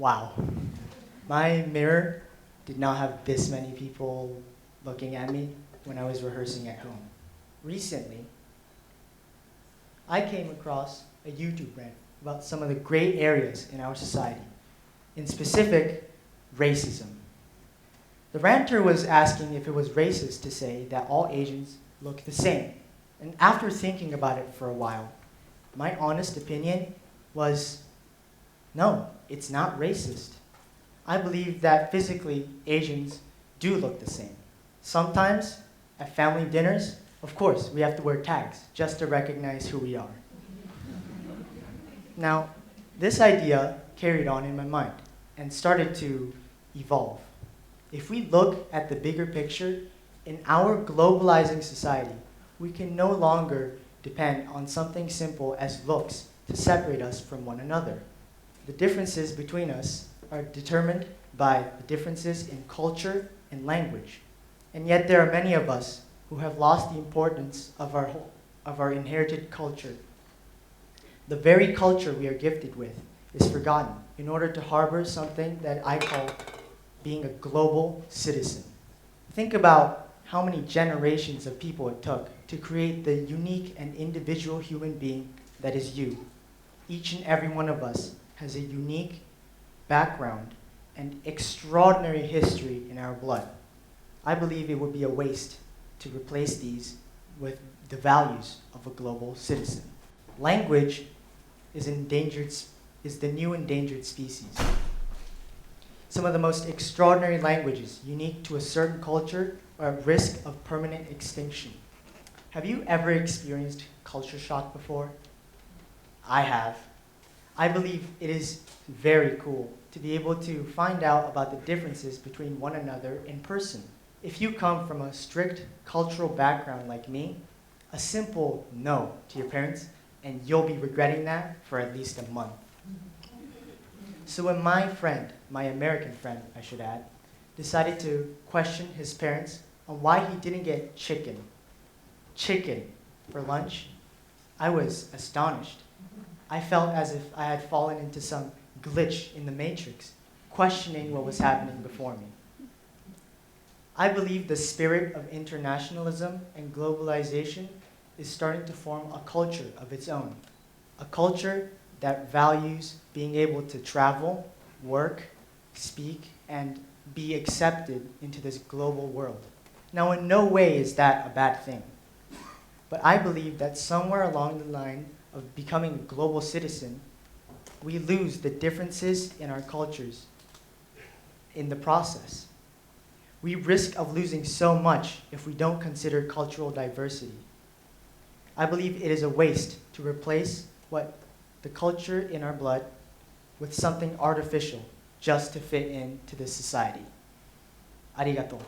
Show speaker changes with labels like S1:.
S1: Wow. My mirror did not have this many people looking at me when I was rehearsing at home. Recently, I came across a YouTube rant about some of the gray areas in our society, in specific, racism. The ranter was asking if it was racist to say that all Asians look the same. And after thinking about it for a while, my honest opinion was, no, it's not racist. I believe that physically Asians do look the same. Sometimes, at family dinners, of course, we have to wear tags just to recognize who we are. Now, this idea carried on in my mind and started to evolve. If we look at the bigger picture, in our globalizing society, we can no longer depend on something simple as looks to separate us from one another. The differences between us are determined by the differences in culture and language. And yet there are many of us who have lost the importance of our inherited culture. The very culture we are gifted with is forgotten in order to harbor something that I call being a global citizen. Think about how many generations of people it took to create the unique and individual human being that is you. Each and every one of us has a unique background and extraordinary history in our blood. I believe it would be a waste to replace these with the values of a global citizen. Language is the new endangered species. Some of the most extraordinary languages unique to a certain culture are at risk of permanent extinction. Have you ever experienced culture shock before? I have. I believe it is very cool to be able to find out about the differences between one another in person. If you come from a strict cultural background like me, a simple no to your parents, and you'll be regretting that for at least a month. So when my friend, my American friend, I should add, decided to question his parents on why he didn't get chicken for lunch, I was astonished. I felt as if I had fallen into some glitch in the matrix, questioning what was happening before me. I believe the spirit of internationalism and globalization is starting to form a culture of its own, a culture that values being able to travel, work, speak, and be accepted into this global world. Now, in no way is that a bad thing, but I believe that somewhere along the line of becoming a global citizen, we lose the differences in our cultures in the process. We risk of losing so much if we don't consider cultural diversity. I believe it is a waste to replace the culture in our blood with something artificial just to fit into this society. Arigato.